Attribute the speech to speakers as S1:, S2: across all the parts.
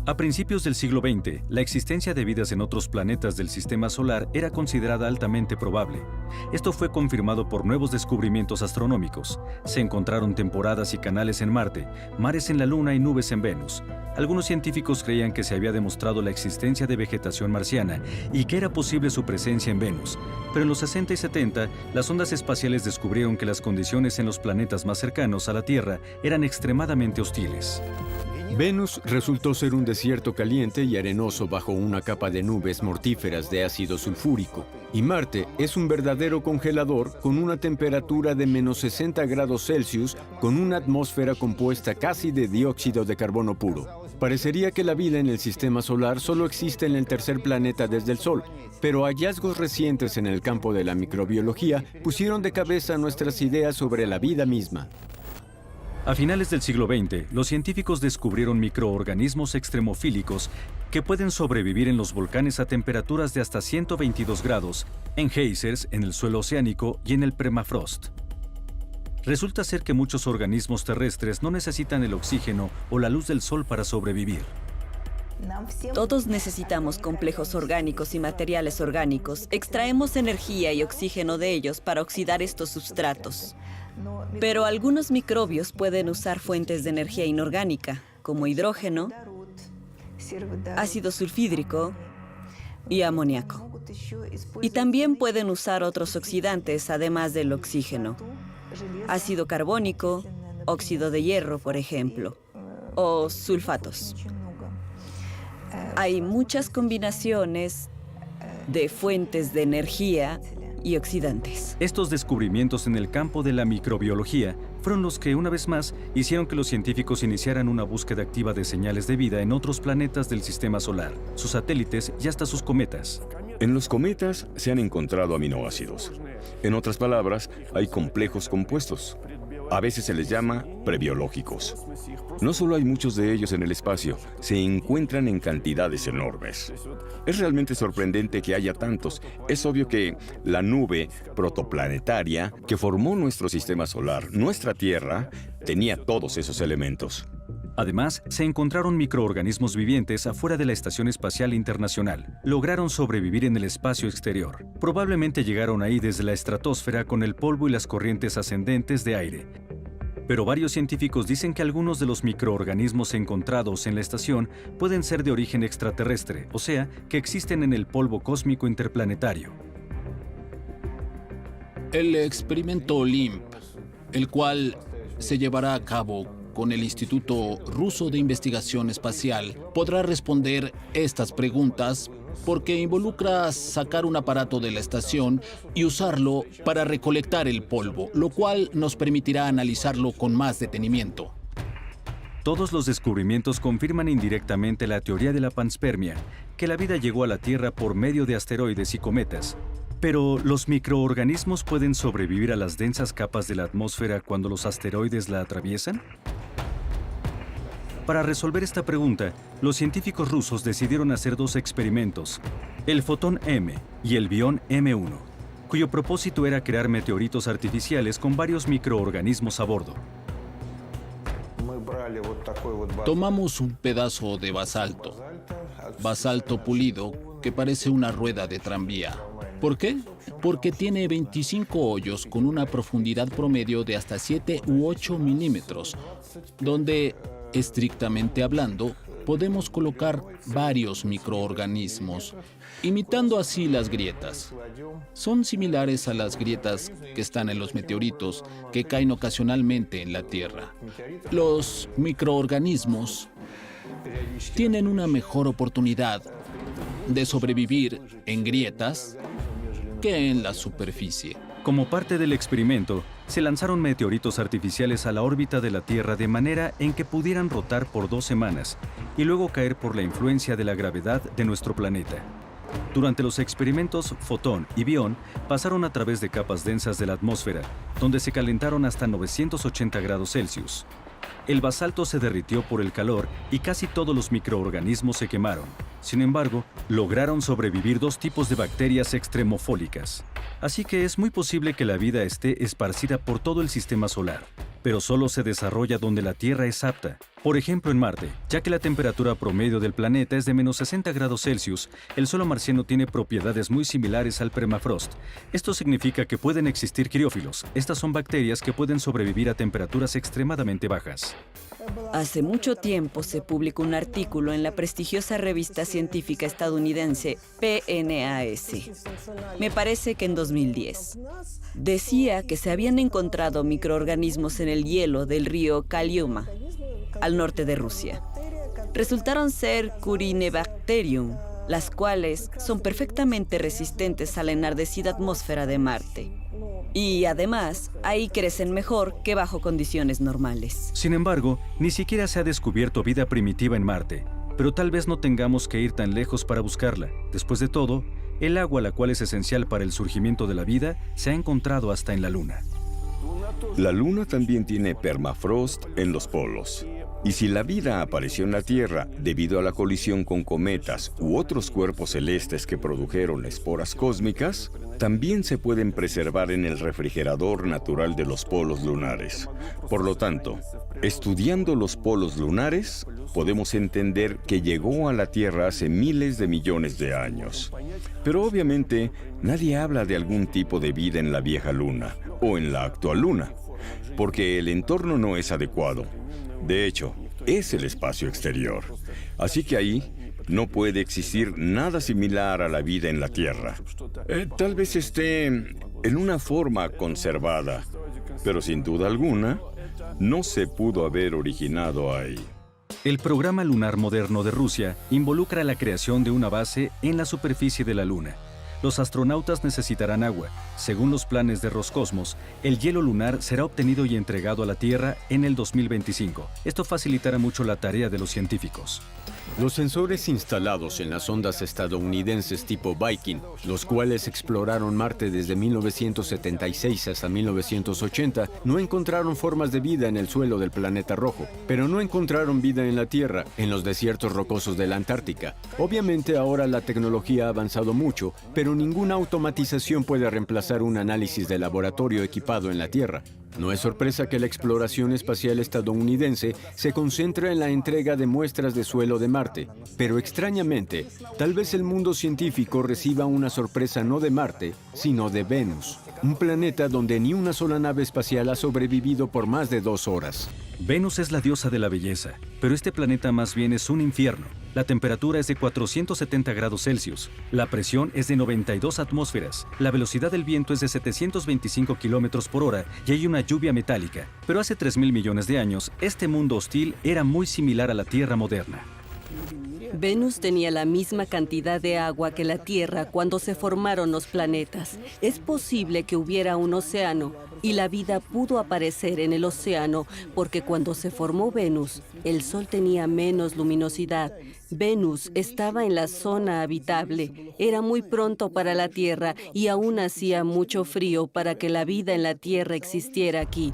S1: A principios del siglo XX, la existencia de vidas en otros planetas del sistema solar era considerada altamente probable. Esto fue confirmado por nuevos descubrimientos astronómicos. Se encontraron temporadas y canales en Marte, mares en la Luna y nubes en Venus. Algunos científicos creían que se había demostrado la existencia de vegetación marciana y que era posible su presencia en Venus. Pero en los 60 y 70, las sondas espaciales descubrieron que las condiciones en los planetas más cercanos a la Tierra eran extremadamente hostiles.
S2: Venus resultó ser un desierto caliente y arenoso bajo una capa de nubes mortíferas de ácido sulfúrico. Y Marte es un verdadero congelador con una temperatura de menos 60 grados Celsius, con una atmósfera compuesta casi de dióxido de carbono puro. Parecería que la vida en el sistema solar solo existe en el tercer planeta desde el Sol, pero hallazgos recientes en el campo de la microbiología pusieron de cabeza nuestras ideas sobre la vida misma.
S1: A finales del siglo XX, los científicos descubrieron microorganismos extremofílicos que pueden sobrevivir en los volcanes a temperaturas de hasta 122 grados, en geysers, en el suelo oceánico y en el permafrost. Resulta ser que muchos organismos terrestres no necesitan el oxígeno o la luz del sol para sobrevivir.
S3: Todos necesitamos complejos orgánicos y materiales orgánicos. Extraemos energía y oxígeno de ellos para oxidar estos substratos. Pero algunos microbios pueden usar fuentes de energía inorgánica, como hidrógeno, ácido sulfídrico y amoníaco. Y también pueden usar otros oxidantes, además del oxígeno. Ácido carbónico, óxido de hierro, por ejemplo, o sulfatos. Hay muchas combinaciones de fuentes de energía y oxidantes.
S1: Estos descubrimientos en el campo de la microbiología fueron los que, una vez más, hicieron que los científicos iniciaran una búsqueda activa de señales de vida en otros planetas del sistema solar, sus satélites y hasta sus cometas.
S4: En los cometas se han encontrado aminoácidos. En otras palabras, hay complejos compuestos. A veces se les llama prebiológicos. No solo hay muchos de ellos en el espacio, se encuentran en cantidades enormes. Es realmente sorprendente que haya tantos. Es obvio que la nube protoplanetaria que formó nuestro sistema solar, nuestra Tierra, tenía todos esos elementos.
S1: Además, se encontraron microorganismos vivientes afuera de la Estación Espacial Internacional. Lograron sobrevivir en el espacio exterior. Probablemente llegaron ahí desde la estratosfera con el polvo y las corrientes ascendentes de aire. Pero varios científicos dicen que algunos de los microorganismos encontrados en la estación pueden ser de origen extraterrestre, o sea, que existen en el polvo cósmico interplanetario.
S5: El experimento LIMP, el cual se llevará a cabo con el Instituto Ruso de Investigación Espacial, podrá responder estas preguntas porque involucra sacar un aparato de la estación y usarlo para recolectar el polvo, lo cual nos permitirá analizarlo con más detenimiento.
S1: Todos los descubrimientos confirman indirectamente la teoría de la panspermia, que la vida llegó a la Tierra por medio de asteroides y cometas. Pero, ¿los microorganismos pueden sobrevivir a las densas capas de la atmósfera cuando los asteroides la atraviesan? Para resolver esta pregunta, los científicos rusos decidieron hacer dos experimentos, el Fotón M y el Bión M1, cuyo propósito era crear meteoritos artificiales con varios microorganismos a bordo.
S5: Tomamos un pedazo de basalto pulido que parece una rueda de tranvía. ¿Por qué? Porque tiene 25 hoyos con una profundidad promedio de hasta 7 u 8 milímetros, donde, estrictamente hablando, podemos colocar varios microorganismos, imitando así las grietas. Son similares a las grietas que están en los meteoritos que caen ocasionalmente en la Tierra. Los microorganismos tienen una mejor oportunidad de sobrevivir en grietas que en la superficie.
S1: Como parte del experimento, se lanzaron meteoritos artificiales a la órbita de la Tierra de manera en que pudieran rotar por 2 semanas y luego caer por la influencia de la gravedad de nuestro planeta. Durante los experimentos, Fotón y Bión pasaron a través de capas densas de la atmósfera, donde se calentaron hasta 980 grados Celsius. El basalto se derritió por el calor y casi todos los microorganismos se quemaron. Sin embargo, lograron sobrevivir 2 tipos de bacterias extremofólicas. Así que es muy posible que la vida esté esparcida por todo el sistema solar. pero solo se desarrolla donde la Tierra es apta. Por ejemplo, en Marte, ya que la temperatura promedio del planeta es de menos 60 grados Celsius, el suelo marciano tiene propiedades muy similares al permafrost. Esto significa que pueden existir criófilos. Estas son bacterias que pueden sobrevivir a temperaturas extremadamente bajas.
S3: Hace mucho tiempo se publicó un artículo en la prestigiosa revista científica estadounidense PNAS. Me parece que en 2010. Decía que se habían encontrado microorganismos en el hielo del río Kaliuma, al norte de Rusia. Resultaron ser Curinebacterium, las cuales son perfectamente resistentes a la enardecida atmósfera de Marte. Y además, ahí crecen mejor que bajo condiciones normales.
S1: Sin embargo, ni siquiera se ha descubierto vida primitiva en Marte, pero tal vez no tengamos que ir tan lejos para buscarla. Después de todo, el agua, la cual es esencial para el surgimiento de la vida, se ha encontrado hasta en la Luna.
S4: La Luna también tiene permafrost en los polos. Y si la vida apareció en la Tierra debido a la colisión con cometas u otros cuerpos celestes que produjeron esporas cósmicas, también se pueden preservar en el refrigerador natural de los polos lunares. Por lo tanto, estudiando los polos lunares, podemos entender que llegó a la Tierra hace miles de millones de años. Pero obviamente, nadie habla de algún tipo de vida en la vieja Luna o en la actual Luna, porque el entorno no es adecuado. De hecho, es el espacio exterior. Así que ahí no puede existir nada similar a la vida en la Tierra. Tal vez esté en una forma conservada, pero sin duda alguna, no se pudo haber originado ahí.
S1: El programa lunar moderno de Rusia involucra la creación de una base en la superficie de la Luna. Los astronautas necesitarán agua. Según los planes de Roscosmos, el hielo lunar será obtenido y entregado a la Tierra en el 2025. Esto facilitará mucho la tarea de los científicos.
S2: Los sensores instalados en las sondas estadounidenses tipo Viking, los cuales exploraron Marte desde 1976 hasta 1980, no encontraron formas de vida en el suelo del planeta rojo, pero no encontraron vida en la Tierra, en los desiertos rocosos de la Antártica. Obviamente ahora la tecnología ha avanzado mucho, pero ninguna automatización puede reemplazar un análisis de laboratorio equipado en la Tierra. No es sorpresa que la exploración espacial estadounidense se concentra en la entrega de muestras de suelo de Marte, pero extrañamente, tal vez el mundo científico reciba una sorpresa no de Marte, sino de Venus, un planeta donde ni una sola nave espacial ha sobrevivido por más de 2 horas.
S1: Venus es la diosa de la belleza, pero este planeta más bien es un infierno. La temperatura es de 470 grados Celsius, la presión es de 92 atmósferas, la velocidad del viento es de 725 kilómetros por hora y hay una lluvia metálica. Pero hace 3.000 millones de años, este mundo hostil era muy similar a la Tierra moderna.
S6: Venus tenía la misma cantidad de agua que la Tierra cuando se formaron los planetas. Es posible que hubiera un océano y la vida pudo aparecer en el océano porque cuando se formó Venus, el Sol tenía menos luminosidad. Venus estaba en la zona habitable. Era muy pronto para la Tierra y aún hacía mucho frío para que la vida en la Tierra existiera aquí.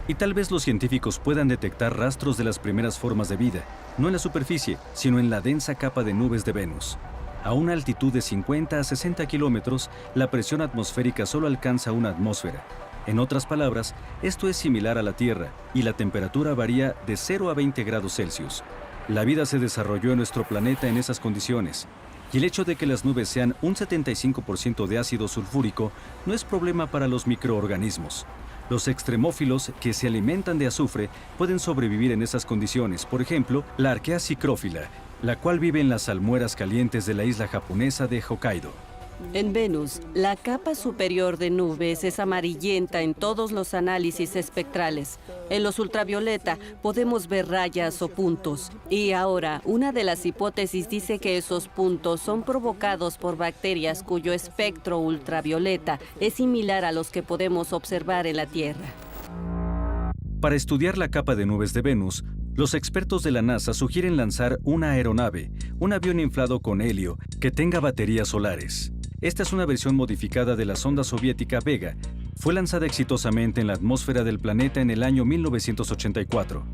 S1: Y tal vez los científicos puedan detectar rastros de las primeras formas de vida, no en la superficie, sino en la densa capa de nubes de Venus. A una altitud de 50 a 60 kilómetros, la presión atmosférica solo alcanza una atmósfera. En otras palabras, esto es similar a la Tierra, y la temperatura varía de 0 a 20 grados Celsius. La vida se desarrolló en nuestro planeta en esas condiciones, y el hecho de que las nubes sean un 75% de ácido sulfúrico no es problema para los microorganismos. Los extremófilos que se alimentan de azufre pueden sobrevivir en esas condiciones. Por ejemplo, la Archaea psicrófila, la cual vive en las salmueras calientes de la isla japonesa de Hokkaido.
S6: En Venus, la capa superior de nubes es amarillenta en todos los análisis espectrales. En los ultravioleta podemos ver rayas o puntos. Y ahora, una de las hipótesis dice que esos puntos son provocados por bacterias cuyo espectro ultravioleta es similar a los que podemos observar en la Tierra.
S1: Para estudiar la capa de nubes de Venus, los expertos de la NASA sugieren lanzar una aeronave, un avión inflado con helio, que tenga baterías solares. Esta es una versión modificada de la sonda soviética Vega. Fue lanzada exitosamente en la atmósfera del planeta en el año 1984.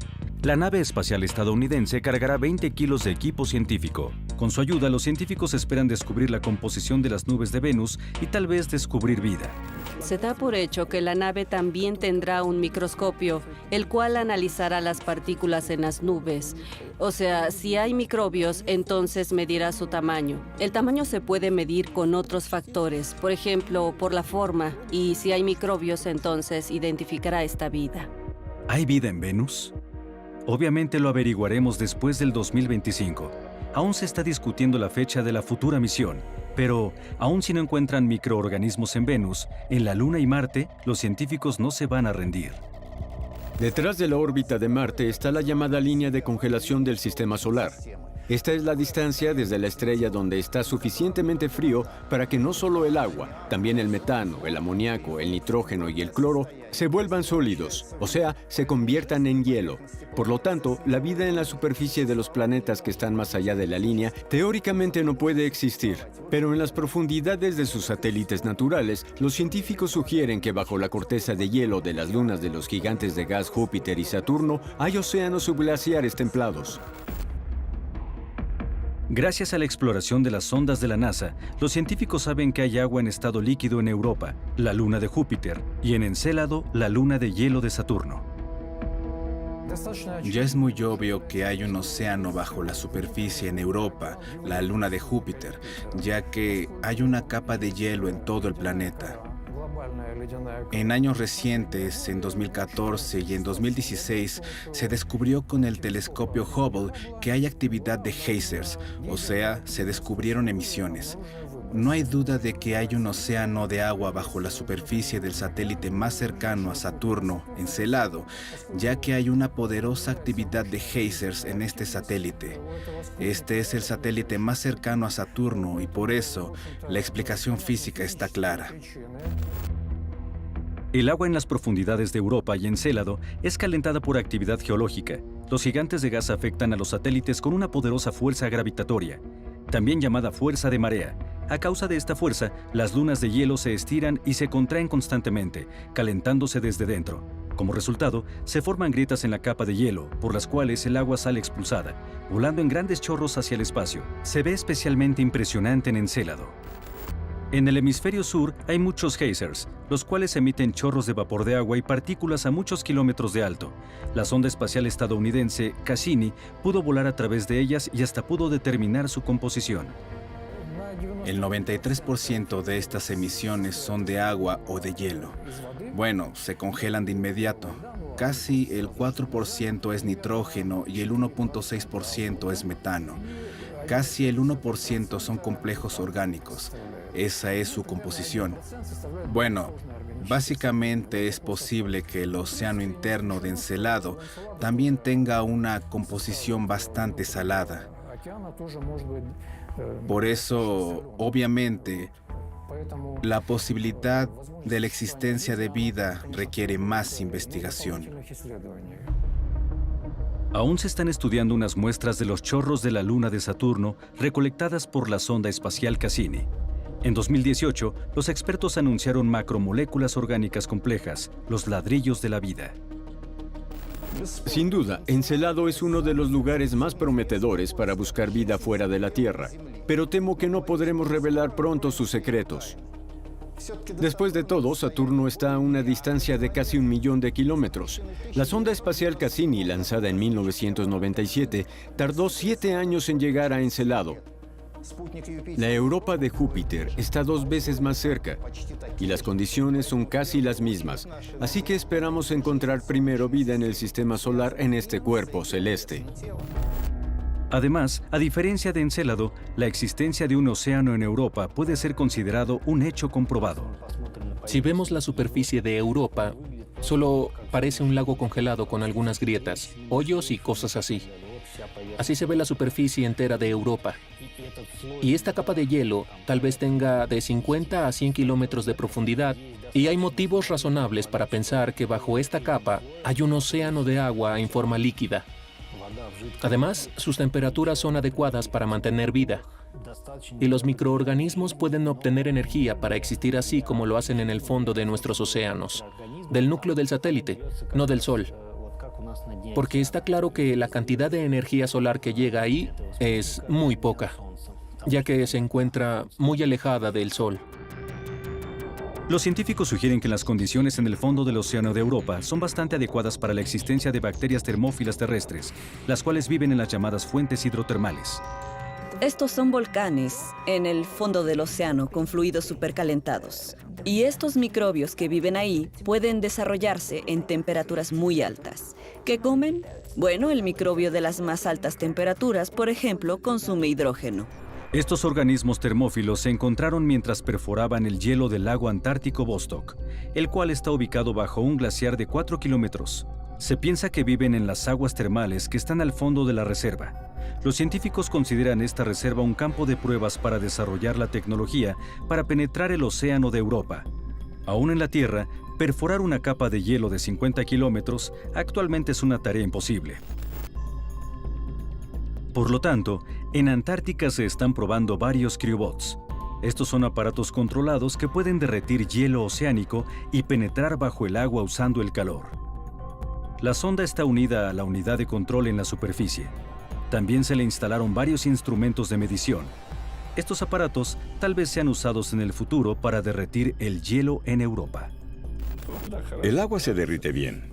S1: La nave espacial estadounidense cargará 20 kilos de equipo científico. Con su ayuda, los científicos esperan descubrir la composición de las nubes de Venus y tal vez descubrir vida.
S6: Se da por hecho que la nave también tendrá un microscopio, el cual analizará las partículas en las nubes. O sea, si hay microbios, entonces medirá su tamaño. El tamaño se puede medir con otros factores, por ejemplo, por la forma, y si hay microbios, entonces identificará esta vida.
S1: ¿Hay vida en Venus? Obviamente lo averiguaremos después del 2025. Aún se está discutiendo la fecha de la futura misión, pero aún si no encuentran microorganismos en Venus, en la Luna y Marte, los científicos no se van a rendir.
S2: Detrás de la órbita de Marte está la llamada línea de congelación del Sistema Solar. Esta es la distancia desde la estrella donde está suficientemente frío para que no solo el agua, también el metano, el amoníaco, el nitrógeno y el cloro se vuelvan sólidos, o sea, se conviertan en hielo. Por lo tanto, la vida en la superficie de los planetas que están más allá de la línea teóricamente no puede existir. Pero en las profundidades de sus satélites naturales, los científicos sugieren que bajo la corteza de hielo de las lunas de los gigantes de gas Júpiter y Saturno hay océanos subglaciares templados.
S1: Gracias a la exploración de las sondas de la NASA, los científicos saben que hay agua en estado líquido en Europa, la luna de Júpiter, y en Encélado, la luna de hielo de Saturno.
S7: Ya es muy obvio que hay un océano bajo la superficie en Europa, la luna de Júpiter, ya que hay una capa de hielo en todo el planeta. En años recientes, en 2014 y en 2016, se descubrió con el telescopio Hubble que hay actividad de geysers, o sea, se descubrieron emisiones. No hay duda de que hay un océano de agua bajo la superficie del satélite más cercano a Saturno, Encélado, ya que hay una poderosa actividad de geysers en este satélite. Este es el satélite más cercano a Saturno y por eso la explicación física está clara.
S1: El agua en las profundidades de Europa y Encélado es calentada por actividad geológica. Los gigantes de gas afectan a los satélites con una poderosa fuerza gravitatoria, también llamada fuerza de marea. A causa de esta fuerza, las lunas de hielo se estiran y se contraen constantemente, calentándose desde dentro. Como resultado, se forman grietas en la capa de hielo, por las cuales el agua sale expulsada, volando en grandes chorros hacia el espacio. Se ve especialmente impresionante en Encélado. En el hemisferio sur hay muchos geysers, los cuales emiten chorros de vapor de agua y partículas a muchos kilómetros de alto. La sonda espacial estadounidense Cassini pudo volar a través de ellas y hasta pudo determinar su composición.
S7: El 93% de estas emisiones son de agua o de hielo. Bueno, se congelan de inmediato. Casi el 4% es nitrógeno y el 1.6% es metano. Casi el 1% son complejos orgánicos. Esa es su composición. Bueno, básicamente es posible que el océano interno de Encélado también tenga una composición bastante salada. Por eso, obviamente, la posibilidad de la existencia de vida requiere más investigación.
S1: Aún se están estudiando unas muestras de los chorros de la luna de Saturno recolectadas por la sonda espacial Cassini. En 2018, los expertos anunciaron macromoléculas orgánicas complejas, los ladrillos de la vida.
S2: Sin duda, Encélado es uno de los lugares más prometedores para buscar vida fuera de la Tierra, pero temo que no podremos revelar pronto sus secretos. Después de todo, Saturno está a una distancia de casi 1 millón de kilómetros. La sonda espacial Cassini, lanzada en 1997, tardó 7 años en llegar a Encélado. La Europa de Júpiter está 2 veces más cerca y las condiciones son casi las mismas, así que esperamos encontrar primero vida en el sistema solar en este cuerpo celeste.
S1: Además, a diferencia de Encélado, la existencia de un océano en Europa puede ser considerado un hecho comprobado.
S8: Si vemos la superficie de Europa, solo parece un lago congelado con algunas grietas, hoyos y cosas así. Así se ve la superficie entera de Europa. Y esta capa de hielo tal vez tenga de 50 a 100 kilómetros de profundidad, y hay motivos razonables para pensar que bajo esta capa hay un océano de agua en forma líquida. Además, sus temperaturas son adecuadas para mantener vida. Y los microorganismos pueden obtener energía para existir así como lo hacen en el fondo de nuestros océanos, del núcleo del satélite, no del Sol. Porque está claro que la cantidad de energía solar que llega ahí es muy poca, ya que se encuentra muy alejada del Sol.
S1: Los científicos sugieren que las condiciones en el fondo del océano de Europa son bastante adecuadas para la existencia de bacterias termófilas terrestres, las cuales viven en las llamadas fuentes hidrotermales.
S3: Estos son volcanes en el fondo del océano con fluidos supercalentados. Y estos microbios que viven ahí pueden desarrollarse en temperaturas muy altas. ¿Qué comen? Bueno, el microbio de las más altas temperaturas, por ejemplo, consume hidrógeno.
S1: Estos organismos termófilos se encontraron mientras perforaban el hielo del lago antártico Vostok, el cual está ubicado bajo un glaciar de 4 kilómetros. Se piensa que viven en las aguas termales que están al fondo de la reserva. Los científicos consideran esta reserva un campo de pruebas para desarrollar la tecnología para penetrar el océano de Europa. Aún en la Tierra, perforar una capa de hielo de 50 kilómetros actualmente es una tarea imposible. Por lo tanto, en Antártica se están probando varios cryobots. Estos son aparatos controlados que pueden derretir hielo oceánico y penetrar bajo el agua usando el calor. La sonda está unida a la unidad de control en la superficie. También se le instalaron varios instrumentos de medición. Estos aparatos tal vez sean usados en el futuro para derretir el hielo en Europa.
S4: El agua se derrite bien,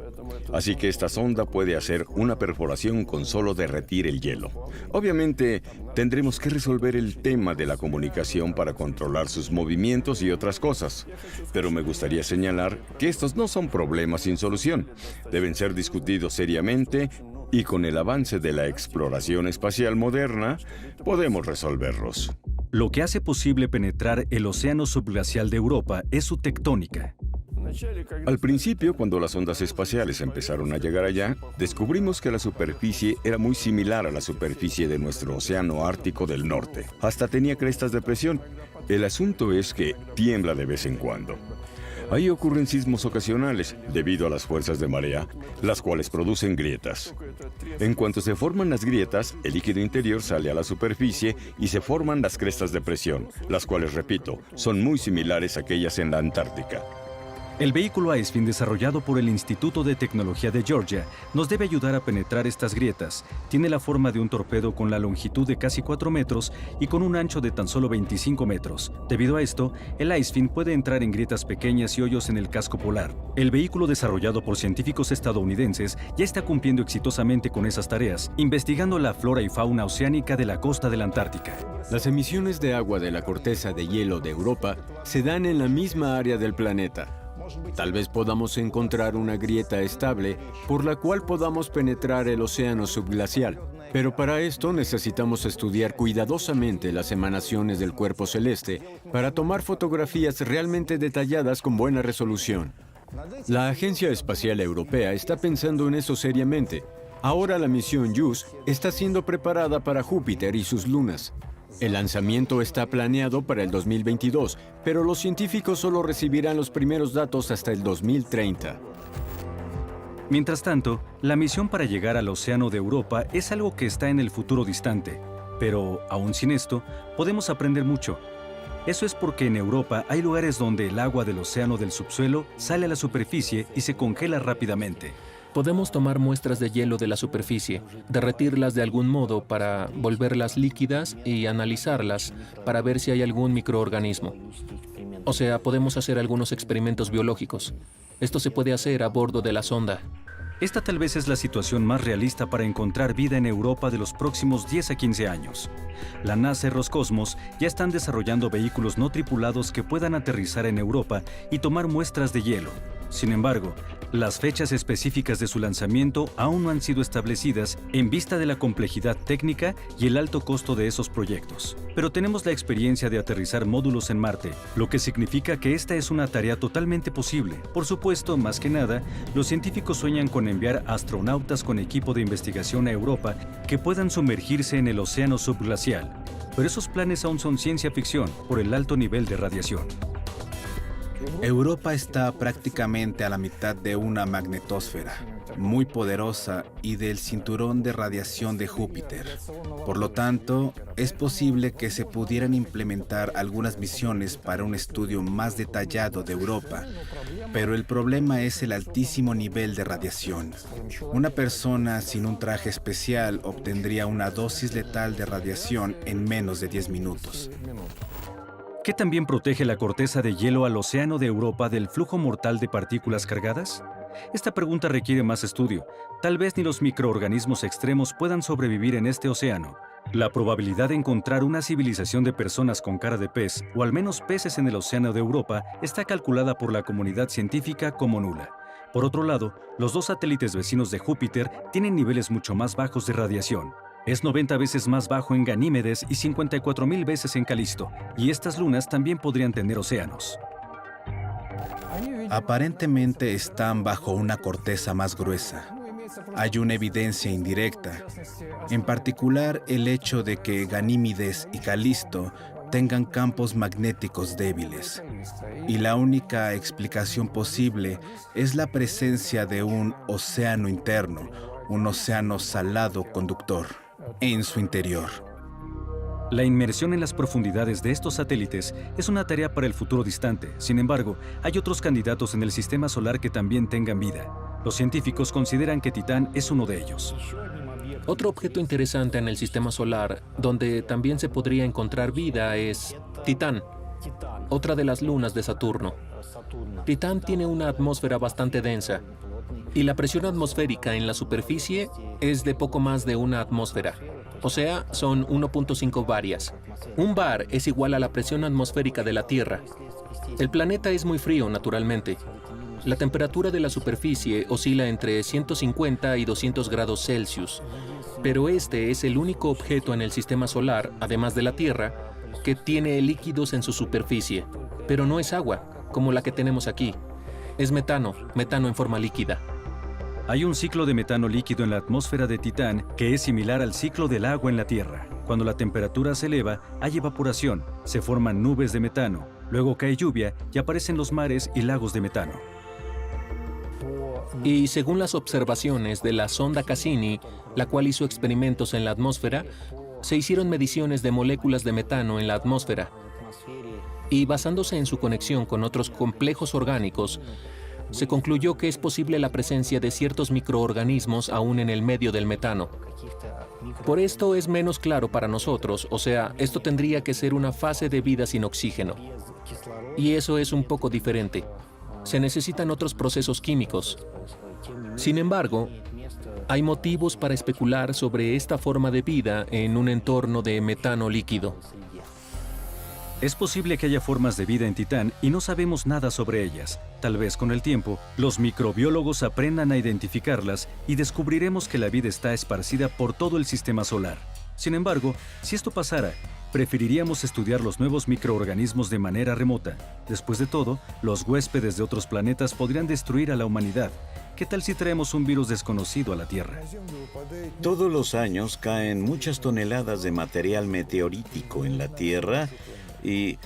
S4: así que esta sonda puede hacer una perforación con solo derretir el hielo. Obviamente, tendremos que resolver el tema de la comunicación para controlar sus movimientos y otras cosas. Pero me gustaría señalar que estos no son problemas sin solución. Deben ser discutidos seriamente y con el avance de la exploración espacial moderna, podemos resolverlos.
S1: Lo que hace posible penetrar el océano subglacial de Europa es su tectónica.
S4: Al principio, cuando las ondas espaciales empezaron a llegar allá, descubrimos que la superficie era muy similar a la superficie de nuestro océano Ártico del norte. Hasta tenía crestas de presión. El asunto es que tiembla de vez en cuando. Ahí ocurren sismos ocasionales debido a las fuerzas de marea, las cuales producen grietas. En cuanto se forman las grietas, el líquido interior sale a la superficie y se forman las crestas de presión, las cuales, repito, son muy similares a aquellas en la Antártica.
S1: El vehículo Icefind desarrollado por el Instituto de Tecnología de Georgia nos debe ayudar a penetrar estas grietas. Tiene la forma de un torpedo con la longitud de casi 4 metros y con un ancho de tan solo 25 metros. Debido a esto, el Icefind puede entrar en grietas pequeñas y hoyos en el casco polar. El vehículo desarrollado por científicos estadounidenses ya está cumpliendo exitosamente con esas tareas, investigando la flora y fauna oceánica de la costa de la Antártica.
S2: Las emisiones de agua de la corteza de hielo de Europa se dan en la misma área del planeta. Tal vez podamos encontrar una grieta estable por la cual podamos penetrar el océano subglacial. Pero para esto necesitamos estudiar cuidadosamente las emanaciones del cuerpo celeste para tomar fotografías realmente detalladas con buena resolución. La Agencia Espacial Europea está pensando en eso seriamente. Ahora la misión JUICE está siendo preparada para Júpiter y sus lunas. El lanzamiento está planeado para el 2022, pero los científicos solo recibirán los primeros datos hasta el 2030.
S1: Mientras tanto, la misión para llegar al océano de Europa es algo que está en el futuro distante. Pero, aún sin esto, podemos aprender mucho. Eso es porque en Europa hay lugares donde el agua del océano del subsuelo sale a la superficie y se congela rápidamente.
S8: Podemos tomar muestras de hielo de la superficie, derretirlas de algún modo para volverlas líquidas y analizarlas para ver si hay algún microorganismo. O sea, podemos hacer algunos experimentos biológicos. Esto se puede hacer a bordo de la sonda.
S1: Esta tal vez es la situación más realista para encontrar vida en Europa de los próximos 10 a 15 años. La NASA y Roscosmos ya están desarrollando vehículos no tripulados que puedan aterrizar en Europa y tomar muestras de hielo. Sin embargo, las fechas específicas de su lanzamiento aún no han sido establecidas en vista de la complejidad técnica y el alto costo de esos proyectos. Pero tenemos la experiencia de aterrizar módulos en Marte, lo que significa que esta es una tarea totalmente posible. Por supuesto, más que nada, los científicos sueñan con enviar astronautas con equipo de investigación a Europa que puedan sumergirse en el océano subglacial. Pero esos planes aún son ciencia ficción por el alto nivel de radiación.
S7: Europa está prácticamente a la mitad de una magnetosfera muy poderosa y del cinturón de radiación de Júpiter. Por lo tanto, es posible que se pudieran implementar algunas misiones para un estudio más detallado de Europa, pero el problema es el altísimo nivel de radiación. Una persona sin un traje especial obtendría una dosis letal de radiación en menos de 10 minutos.
S1: ¿Qué también protege la corteza de hielo al océano de Europa del flujo mortal de partículas cargadas? Esta pregunta requiere más estudio. Tal vez ni los microorganismos extremos puedan sobrevivir en este océano. La probabilidad de encontrar una civilización de personas con cara de pez, o al menos peces en el océano de Europa, está calculada por la comunidad científica como nula. Por otro lado, los 2 satélites vecinos de Júpiter tienen niveles mucho más bajos de radiación. Es 90 veces más bajo en Ganímedes y 54.000 veces en Calisto, y estas lunas también podrían tener océanos.
S7: Aparentemente están bajo una corteza más gruesa. Hay una evidencia indirecta, en particular el hecho de que Ganímedes y Calisto tengan campos magnéticos débiles. Y la única explicación posible es la presencia de un océano interno, un océano salado conductor, en su interior.
S1: La inmersión en las profundidades de estos satélites es una tarea para el futuro distante. Sin embargo, hay otros candidatos en el sistema solar que también tengan vida. Los científicos consideran que Titán es uno de ellos.
S8: Otro objeto interesante en el sistema solar, donde también se podría encontrar vida, es Titán, otra de las lunas de Saturno. Titán tiene una atmósfera bastante densa, y la presión atmosférica en la superficie es de poco más de una atmósfera. O sea, son 1.5 barias. Un bar es igual a la presión atmosférica de la Tierra. El planeta es muy frío, naturalmente. La temperatura de la superficie oscila entre 150 y 200 grados Celsius. Pero este es el único objeto en el sistema solar, además de la Tierra, que tiene líquidos en su superficie. Pero no es agua, como la que tenemos aquí. Es metano en forma líquida.
S1: Hay un ciclo de metano líquido en la atmósfera de Titán que es similar al ciclo del agua en la Tierra. Cuando la temperatura se eleva, hay evaporación, se forman nubes de metano, luego cae lluvia y aparecen los mares y lagos de metano.
S8: Y según las observaciones de la sonda Cassini, la cual hizo experimentos en la atmósfera, se hicieron mediciones de moléculas de metano en la atmósfera. Y basándose en su conexión con otros complejos orgánicos, se concluyó que es posible la presencia de ciertos microorganismos aún en el medio del metano. Por esto es menos claro para nosotros, o sea, esto tendría que ser una fase de vida sin oxígeno. Y eso es un poco diferente. Se necesitan otros procesos químicos. Sin embargo, hay motivos para especular sobre esta forma de vida en un entorno de metano líquido.
S1: Es posible que haya formas de vida en Titán y no sabemos nada sobre ellas. Tal vez con el tiempo, los microbiólogos aprendan a identificarlas y descubriremos que la vida está esparcida por todo el sistema solar. Sin embargo, si esto pasara, preferiríamos estudiar los nuevos microorganismos de manera remota. Después de todo, los huéspedes de otros planetas podrían destruir a la humanidad. ¿Qué tal si traemos un virus desconocido a la Tierra?
S9: Todos los años caen muchas toneladas de material meteorítico en la Tierra y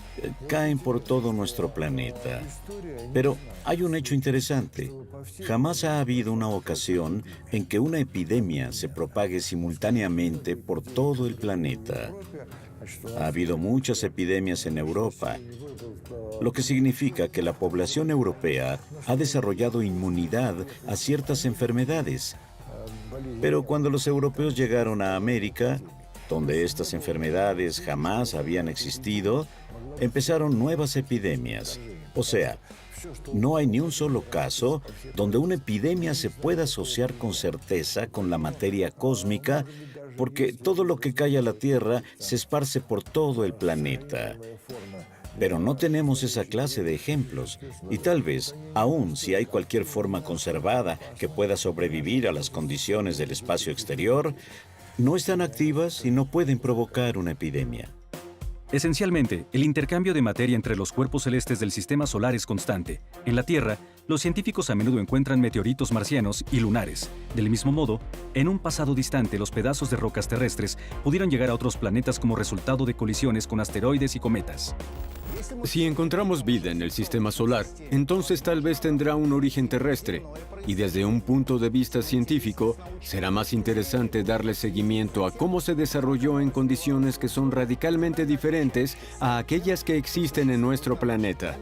S9: caen por todo nuestro planeta. Pero hay un hecho interesante. Jamás ha habido una ocasión en que una epidemia se propague simultáneamente por todo el planeta. Ha habido muchas epidemias en Europa, lo que significa que la población europea ha desarrollado inmunidad a ciertas enfermedades. Pero cuando los europeos llegaron a América, donde estas enfermedades jamás habían existido, empezaron nuevas epidemias. O sea, no hay ni un solo caso donde una epidemia se pueda asociar con certeza con la materia cósmica, porque todo lo que cae a la Tierra se esparce por todo el planeta. Pero no tenemos esa clase de ejemplos, y tal vez, aun si hay cualquier forma conservada que pueda sobrevivir a las condiciones del espacio exterior, no están activas y no pueden provocar una epidemia.
S1: Esencialmente, el intercambio de materia entre los cuerpos celestes del sistema solar es constante. En la Tierra, los científicos a menudo encuentran meteoritos marcianos y lunares. Del mismo modo, en un pasado distante, los pedazos de rocas terrestres pudieron llegar a otros planetas como resultado de colisiones con asteroides y cometas.
S2: Si encontramos vida en el sistema solar, entonces tal vez tendrá un origen terrestre. Y desde un punto de vista científico, será más interesante darle seguimiento a cómo se desarrolló en condiciones que son radicalmente diferentes a aquellas que existen en nuestro planeta.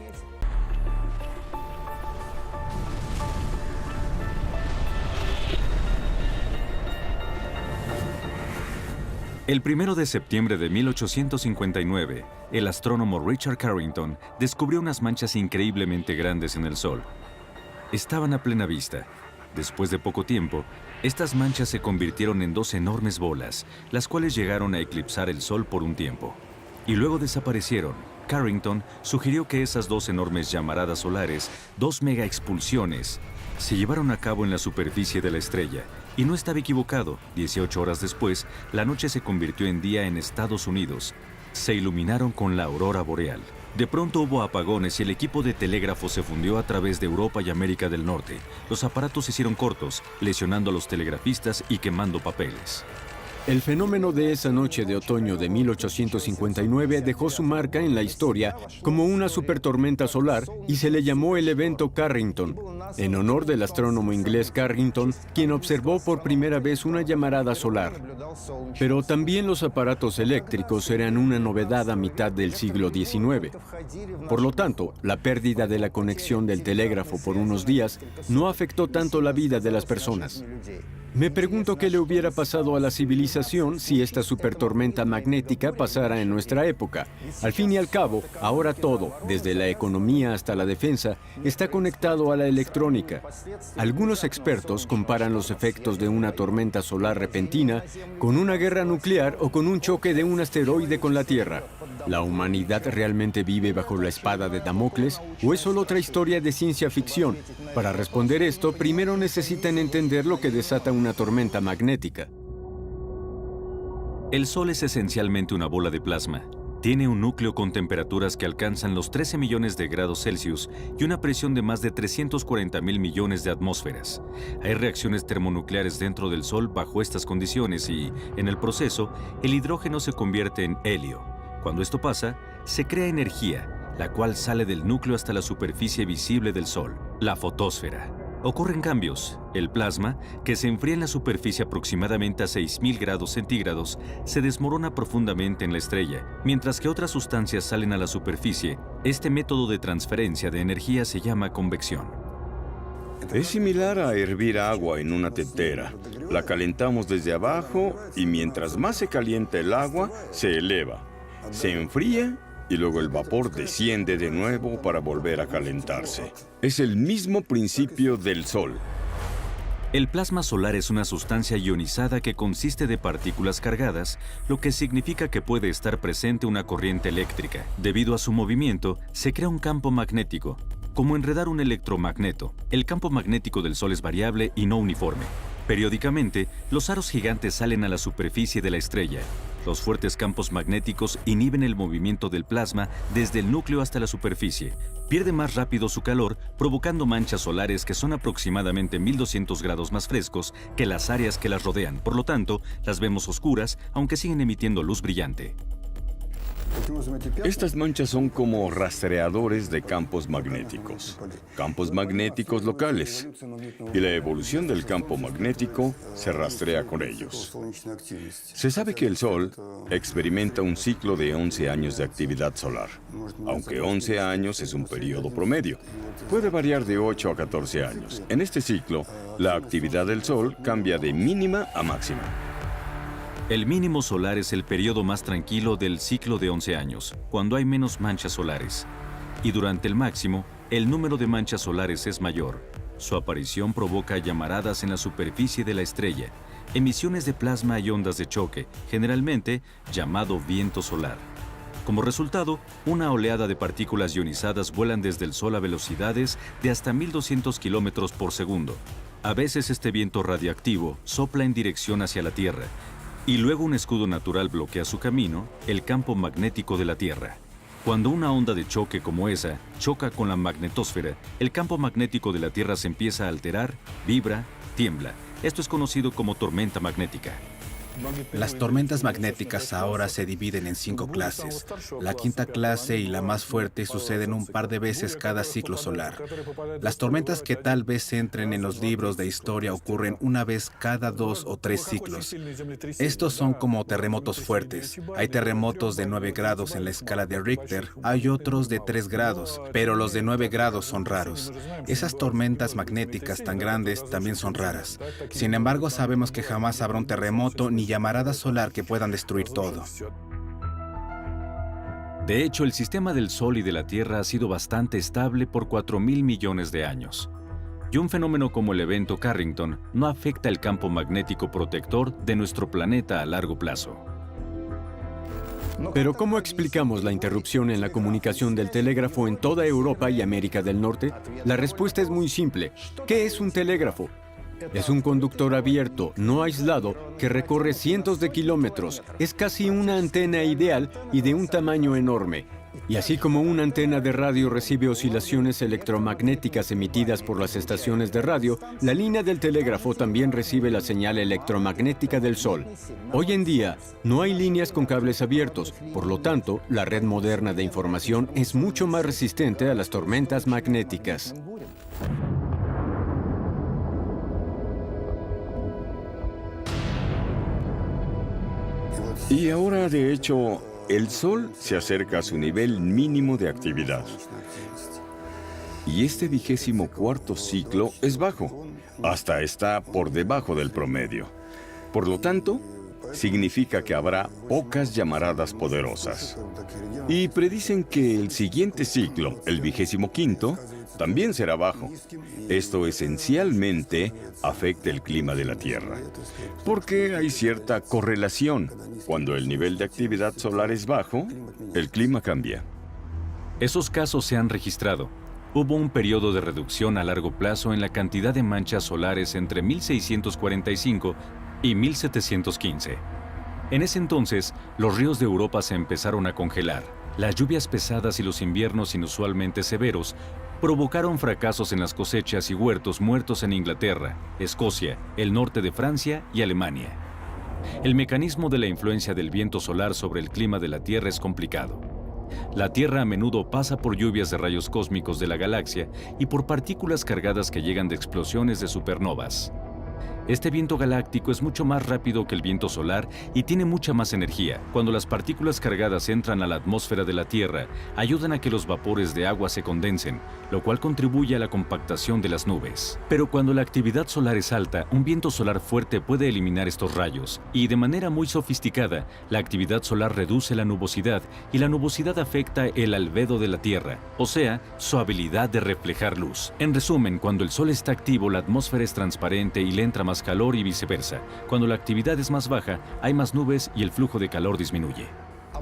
S1: El 1 de septiembre de 1859, el astrónomo Richard Carrington descubrió unas manchas increíblemente grandes en el Sol. Estaban a plena vista. Después de poco tiempo, estas manchas se convirtieron en 2 enormes bolas, las cuales llegaron a eclipsar el Sol por un tiempo. Y luego desaparecieron. Carrington sugirió que esas 2 enormes llamaradas solares, 2 megaexpulsiones, se llevaron a cabo en la superficie de la estrella. Y no estaba equivocado. 18 horas después, la noche se convirtió en día en Estados Unidos. Se iluminaron con la aurora boreal. De pronto hubo apagones y el equipo de telégrafo se fundió a través de Europa y América del Norte. Los aparatos se hicieron cortos, lesionando a los telegrafistas y quemando papeles.
S2: El fenómeno de esa noche de otoño de 1859 dejó su marca en la historia como una supertormenta solar y se le llamó el evento Carrington, en honor del astrónomo inglés Carrington, quien observó por primera vez una llamarada solar. Pero también los aparatos eléctricos eran una novedad a mitad del siglo XIX. Por lo tanto, la pérdida de la conexión del telégrafo por unos días no afectó tanto la vida de las personas. Me pregunto qué le hubiera pasado a la civilización si esta supertormenta magnética pasara en nuestra época. Al fin y al cabo, ahora todo, desde la economía hasta la defensa, está conectado a la electrónica. Algunos expertos comparan los efectos de una tormenta solar repentina con una guerra nuclear o con un choque de un asteroide con la Tierra. ¿La humanidad realmente vive bajo la espada de Damocles o es solo otra historia de ciencia ficción? Para responder esto, primero necesitan entender lo que desata una tormenta magnética.
S1: El Sol es esencialmente una bola de plasma. Tiene un núcleo con temperaturas que alcanzan los 13 millones de grados Celsius y una presión de más de 340.000 millones de atmósferas. Hay reacciones termonucleares dentro del Sol bajo estas condiciones y, en el proceso, el hidrógeno se convierte en helio. Cuando esto pasa, se crea energía, la cual sale del núcleo hasta la superficie visible del Sol, la fotosfera. Ocurren cambios. El plasma, que se enfría en la superficie aproximadamente a 6.000 grados centígrados, se desmorona profundamente en la estrella, mientras que otras sustancias salen a la superficie. Este método de transferencia de energía se llama convección.
S4: Es similar a hervir agua en una tetera. La calentamos desde abajo y mientras más se calienta el agua, se eleva. Se enfría y luego el vapor desciende de nuevo para volver a calentarse. Es el mismo principio del Sol.
S1: El plasma solar es una sustancia ionizada que consiste de partículas cargadas, lo que significa que puede estar presente una corriente eléctrica. Debido a su movimiento, se crea un campo magnético, como enredar un electromagneto. El campo magnético del Sol es variable y no uniforme. Periódicamente, los aros gigantes salen a la superficie de la estrella. Los fuertes campos magnéticos inhiben el movimiento del plasma desde el núcleo hasta la superficie. Pierde más rápido su calor, provocando manchas solares que son aproximadamente 1200 grados más frescos que las áreas que las rodean. Por lo tanto, las vemos oscuras, aunque siguen emitiendo luz brillante.
S4: Estas manchas son como rastreadores de campos magnéticos locales, y la evolución del campo magnético se rastrea con ellos. Se sabe que el Sol experimenta un ciclo de 11 años de actividad solar, aunque 11 años es un periodo promedio. Puede variar de 8 a 14 años. En este ciclo, la actividad del Sol cambia de mínima a máxima.
S1: El mínimo solar es el periodo más tranquilo del ciclo de 11 años, cuando hay menos manchas solares. Y durante el máximo, el número de manchas solares es mayor. Su aparición provoca llamaradas en la superficie de la estrella, emisiones de plasma y ondas de choque, generalmente llamado viento solar. Como resultado, una oleada de partículas ionizadas vuelan desde el Sol a velocidades de hasta 1200 kilómetros por segundo. A veces este viento radiactivo sopla en dirección hacia la Tierra, y luego un escudo natural bloquea su camino, el campo magnético de la Tierra. Cuando una onda de choque como esa choca con la magnetosfera, el campo magnético de la Tierra se empieza a alterar, vibra, tiembla. Esto es conocido como tormenta magnética.
S7: Las tormentas magnéticas ahora se dividen en 5 clases. La quinta clase y la más fuerte suceden un par de veces cada ciclo solar. Las tormentas que tal vez entren en los libros de historia ocurren una vez cada 2 o 3 ciclos. Estos son como terremotos fuertes. Hay terremotos de 9 grados en la escala de Richter, hay otros de 3 grados, pero los de 9 grados son raros. Esas tormentas magnéticas tan grandes también son raras. Sin embargo, sabemos que jamás habrá un terremoto ni llamarada solar que puedan destruir todo.
S1: De hecho, el sistema del Sol y de la Tierra ha sido bastante estable por 4.000 millones de años. Y un fenómeno como el evento Carrington no afecta el campo magnético protector de nuestro planeta a largo plazo.
S2: Pero ¿cómo explicamos la interrupción en la comunicación del telégrafo en toda Europa y América del Norte? La respuesta es muy simple. ¿Qué es un telégrafo? Es un conductor abierto, no aislado, que recorre cientos de kilómetros. Es casi una antena ideal y de un tamaño enorme. Y así como una antena de radio recibe oscilaciones electromagnéticas emitidas por las estaciones de radio, la línea del telégrafo también recibe la señal electromagnética del Sol. Hoy en día, no hay líneas con cables abiertos, por lo tanto, la red moderna de información es mucho más resistente a las tormentas magnéticas.
S4: Y ahora, de hecho, el Sol se acerca a su nivel mínimo de actividad. Y este 24º ciclo es bajo, hasta está por debajo del promedio. Por lo tanto, significa que habrá pocas llamaradas poderosas. Y predicen que el siguiente ciclo, el 25º, también será bajo. Esto esencialmente afecta el clima de la Tierra, porque hay cierta correlación. Cuando el nivel de actividad solar es bajo, el clima cambia.
S1: Esos casos se han registrado. Hubo un periodo de reducción a largo plazo en la cantidad de manchas solares entre 1645 y 1715. En ese entonces, los ríos de Europa se empezaron a congelar. Las lluvias pesadas y los inviernos inusualmente severos provocaron fracasos en las cosechas y huertos muertos en Inglaterra, Escocia, el norte de Francia y Alemania. El mecanismo de la influencia del viento solar sobre el clima de la Tierra es complicado. La Tierra a menudo pasa por lluvias de rayos cósmicos de la galaxia y por partículas cargadas que llegan de explosiones de supernovas. Este viento galáctico es mucho más rápido que el viento solar y tiene mucha más energía. Cuando las partículas cargadas entran a la atmósfera de la Tierra, ayudan a que los vapores de agua se condensen, lo cual contribuye a la compactación de las nubes. Pero cuando la actividad solar es alta, un viento solar fuerte puede eliminar estos rayos, y de manera muy sofisticada, la actividad solar reduce la nubosidad, y la nubosidad afecta el albedo de la Tierra, o sea, su habilidad de reflejar luz. En resumen, cuando el Sol está activo, la atmósfera es transparente y le entra más calor y viceversa. Cuando la actividad es más baja, hay más nubes y el flujo de calor disminuye.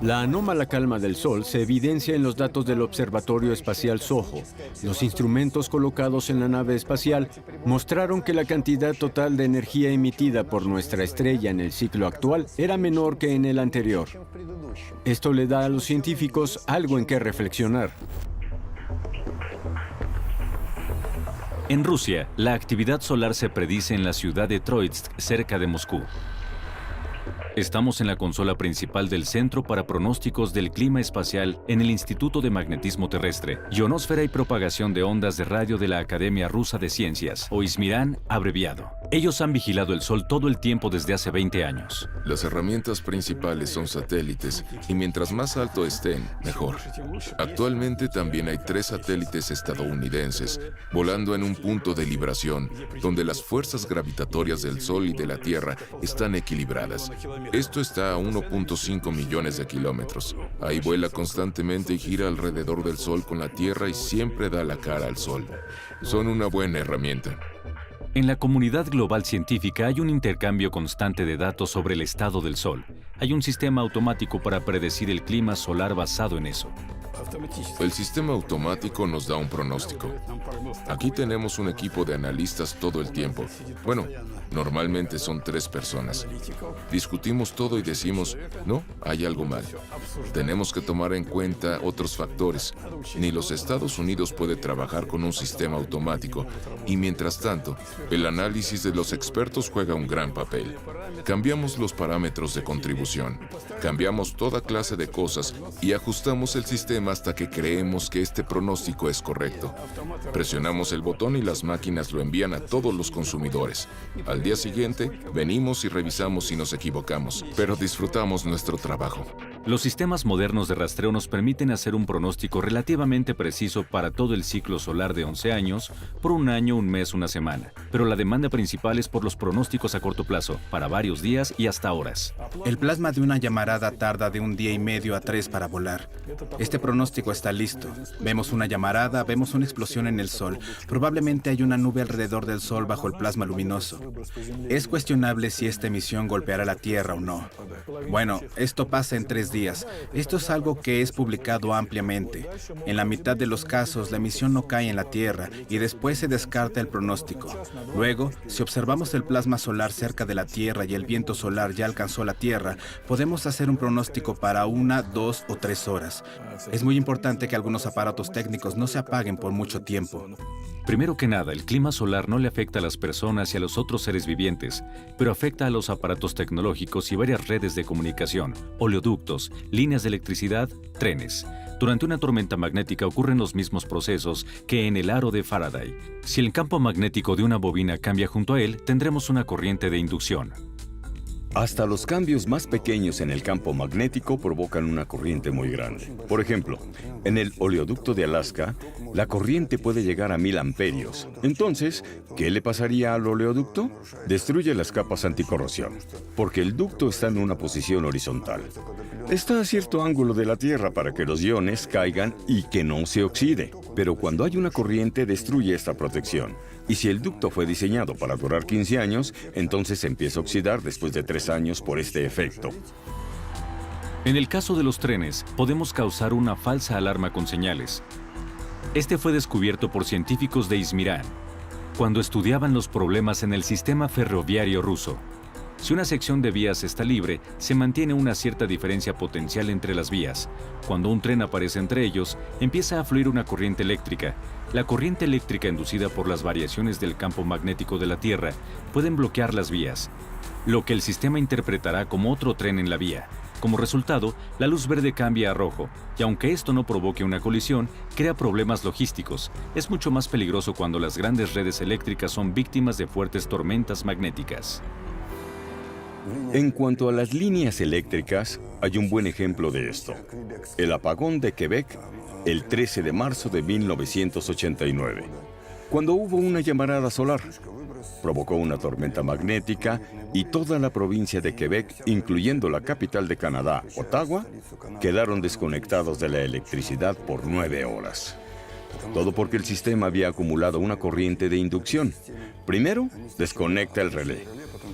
S2: La anómala calma del Sol se evidencia en los datos del Observatorio Espacial SOHO. Los instrumentos colocados en la nave espacial mostraron que la cantidad total de energía emitida por nuestra estrella en el ciclo actual era menor que en el anterior. Esto le da a los científicos algo en qué reflexionar.
S1: En Rusia, la actividad solar se predice en la ciudad de Troitsk, cerca de Moscú. Estamos en la consola principal del Centro para Pronósticos del Clima Espacial en el Instituto de Magnetismo Terrestre, Ionosfera y Propagación de Ondas de Radio de la Academia Rusa de Ciencias, o ISMIRAN abreviado. Ellos han vigilado el Sol todo el tiempo desde hace 20 años.
S10: Las herramientas principales son satélites, y mientras más alto estén, mejor. Actualmente también hay 3 satélites estadounidenses volando en un punto de libración, donde las fuerzas gravitatorias del Sol y de la Tierra están equilibradas. Esto está a 1.5 millones de kilómetros. Ahí vuela constantemente y gira alrededor del Sol con la Tierra y siempre da la cara al Sol. Son una buena herramienta.
S1: En la comunidad global científica hay un intercambio constante de datos sobre el estado del Sol. Hay un sistema automático para predecir el clima solar basado en eso.
S10: El sistema automático nos da un pronóstico. Aquí tenemos un equipo de analistas todo el tiempo. Bueno, normalmente son 3 personas. Discutimos todo y decimos, no, hay algo mal. Tenemos que tomar en cuenta otros factores. Ni los Estados Unidos puede trabajar con un sistema automático. Y mientras tanto, el análisis de los expertos juega un gran papel. Cambiamos los parámetros de contribución. Cambiamos toda clase de cosas y ajustamos el sistema hasta que creemos que este pronóstico es correcto. Presionamos el botón y las máquinas lo envían a todos los consumidores. Al día siguiente, venimos y revisamos si nos equivocamos, pero disfrutamos nuestro trabajo.
S1: Los sistemas modernos de rastreo nos permiten hacer un pronóstico relativamente preciso para todo el ciclo solar de 11 años, por un año, un mes, una semana. Pero la demanda principal es por los pronósticos a corto plazo, para varios días y hasta horas.
S7: El plasma de una llamarada tarda de 1 día y medio a 3 para volar. Este pronóstico está listo. Vemos una llamarada, vemos una explosión en el Sol. Probablemente hay una nube alrededor del Sol bajo el plasma luminoso. Es cuestionable si esta emisión golpeará la Tierra o no. Bueno, esto pasa en 3 días. Esto es algo que es publicado ampliamente. En la mitad de los casos, la emisión no cae en la Tierra y después se descarta el pronóstico. Luego, si observamos el plasma solar cerca de la Tierra y el viento solar ya alcanzó la Tierra, podemos hacer un pronóstico para 1, 2 o 3 horas. Es muy importante que algunos aparatos técnicos no se apaguen por mucho tiempo.
S1: Primero que nada, el clima solar no le afecta a las personas y a los otros seres vivientes, pero afecta a los aparatos tecnológicos y varias redes de comunicación, oleoductos, líneas de electricidad, trenes. Durante una tormenta magnética ocurren los mismos procesos que en el aro de Faraday. Si el campo magnético de una bobina cambia junto a él, tendremos una corriente de inducción.
S4: Hasta los cambios más pequeños en el campo magnético provocan una corriente muy grande. Por ejemplo, en el oleoducto de Alaska, la corriente puede llegar a 1000 amperios. Entonces, ¿qué le pasaría al oleoducto? Destruye las capas anticorrosión, porque el ducto está en una posición horizontal. Está a cierto ángulo de la Tierra para que los iones caigan y que no se oxide. Pero cuando hay una corriente, destruye esta protección. Y si el ducto fue diseñado para durar 15 años, entonces se empieza a oxidar después de 3 años por este efecto.
S1: En el caso de los trenes, podemos causar una falsa alarma con señales. Este fue descubierto por científicos de Izmirán, cuando estudiaban los problemas en el sistema ferroviario ruso. Si una sección de vías está libre, se mantiene una cierta diferencia potencial entre las vías. Cuando un tren aparece entre ellos, empieza a fluir una corriente eléctrica. La corriente eléctrica inducida por las variaciones del campo magnético de la Tierra pueden bloquear las vías, lo que el sistema interpretará como otro tren en la vía. Como resultado, la luz verde cambia a rojo, y aunque esto no provoque una colisión, crea problemas logísticos. Es mucho más peligroso cuando las grandes redes eléctricas son víctimas de fuertes tormentas magnéticas.
S4: En cuanto a las líneas eléctricas, hay un buen ejemplo de esto. El apagón de Quebec, el 13 de marzo de 1989, cuando hubo una llamarada solar. Provocó una tormenta magnética y toda la provincia de Quebec, incluyendo la capital de Canadá, Ottawa, quedaron desconectados de la electricidad por 9 horas. Todo porque el sistema había acumulado una corriente de inducción. Primero, desconecta el relé.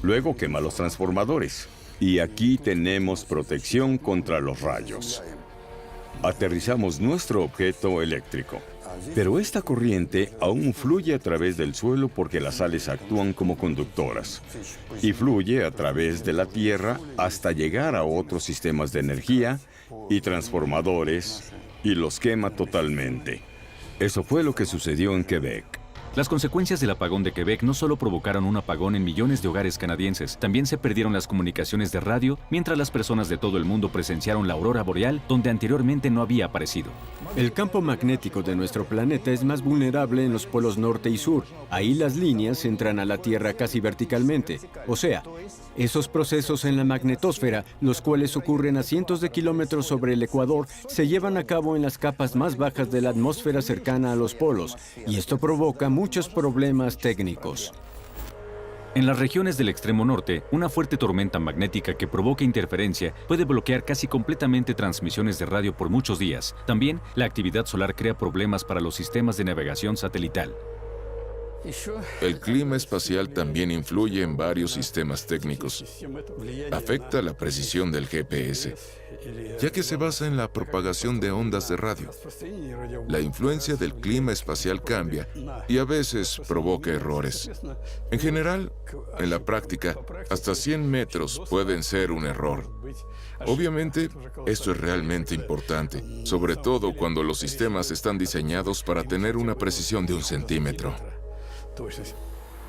S4: Luego quema los transformadores. Y aquí tenemos protección contra los rayos. Aterrizamos nuestro objeto eléctrico. Pero esta corriente aún fluye a través del suelo porque las sales actúan como conductoras. Y fluye a través de la Tierra hasta llegar a otros sistemas de energía y transformadores y los quema totalmente. Eso fue lo que sucedió en Quebec.
S1: Las consecuencias del apagón de Quebec no solo provocaron un apagón en millones de hogares canadienses, también se perdieron las comunicaciones de radio mientras las personas de todo el mundo presenciaron la aurora boreal donde anteriormente no había aparecido.
S2: El campo magnético de nuestro planeta es más vulnerable en los polos norte y sur. Ahí las líneas entran a la Tierra casi verticalmente. O sea, esos procesos en la magnetosfera, los cuales ocurren a cientos de kilómetros sobre el ecuador, se llevan a cabo en las capas más bajas de la atmósfera cercana a los polos, y esto provoca muchos problemas técnicos.
S1: En las regiones del extremo norte, una fuerte tormenta magnética que provoca interferencia puede bloquear casi completamente transmisiones de radio por muchos días. También, la actividad solar crea problemas para los sistemas de navegación satelital.
S10: El clima espacial también influye en varios sistemas técnicos. Afecta la precisión del GPS, ya que se basa en la propagación de ondas de radio. La influencia del clima espacial cambia y a veces provoca errores. En general, en la práctica, hasta 100 metros pueden ser un error. Obviamente, esto es realmente importante, sobre todo cuando los sistemas están diseñados para tener una precisión de 1 centímetro.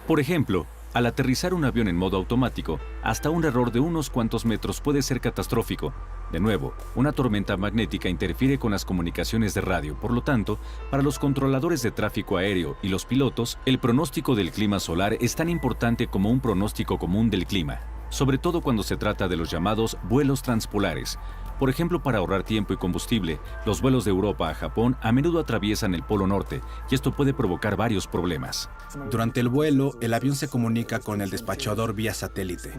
S1: Por ejemplo, al aterrizar un avión en modo automático, hasta un error de unos cuantos metros puede ser catastrófico. De nuevo, una tormenta magnética interfiere con las comunicaciones de radio, por lo tanto, para los controladores de tráfico aéreo y los pilotos, el pronóstico del clima solar es tan importante como un pronóstico común del clima, sobre todo cuando se trata de los llamados vuelos transpolares. Por ejemplo, para ahorrar tiempo y combustible, los vuelos de Europa a Japón a menudo atraviesan el Polo Norte y esto puede provocar varios problemas.
S7: Durante el vuelo, el avión se comunica con el despachador vía satélite.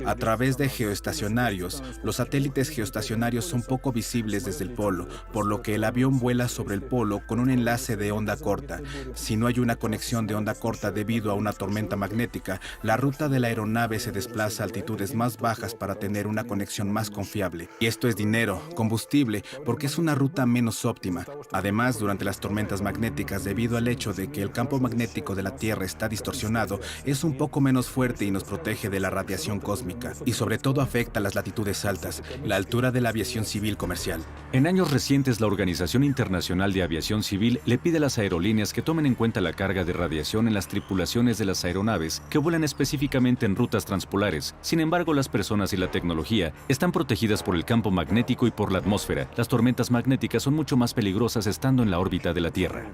S7: A través de geoestacionarios, los satélites geoestacionarios son poco visibles desde el polo, por lo que el avión vuela sobre el polo con un enlace de onda corta. Si no hay una conexión de onda corta debido a una tormenta magnética, la ruta de la aeronave se desplaza a altitudes más bajas para tener una conexión más confiable. Y esto es dinero, combustible, porque es una ruta menos óptima. Además, durante las tormentas magnéticas, debido al hecho de que el campo magnético de la Tierra está distorsionado, es un poco menos fuerte y nos protege de la radiación cósmica. Y sobre todo afecta a las latitudes altas, la altura de la aviación civil comercial.
S1: En años recientes, la Organización Internacional de Aviación Civil le pide a las aerolíneas que tomen en cuenta la carga de radiación en las tripulaciones de las aeronaves que vuelan específicamente en rutas transpolares. Sin embargo, las personas y la tecnología están protegidas por el campo magnético y por la atmósfera. Las tormentas magnéticas son mucho más peligrosas estando en la órbita de la Tierra.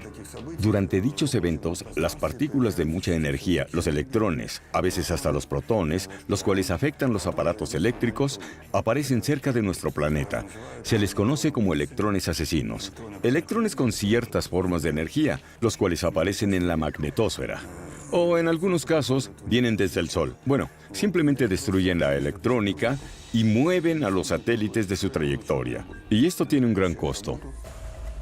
S4: Durante dichos eventos, las partículas de mucha energía, los electrones, a veces hasta los protones, los cuales afectan los aparatos eléctricos, aparecen cerca de nuestro planeta. Se les conoce como electrones asesinos. Electrones con ciertas formas de energía, los cuales aparecen en la magnetosfera. O en algunos casos, vienen desde el Sol. Bueno, simplemente destruyen la electrónica y mueven a los satélites de su trayectoria. Y esto tiene un gran costo.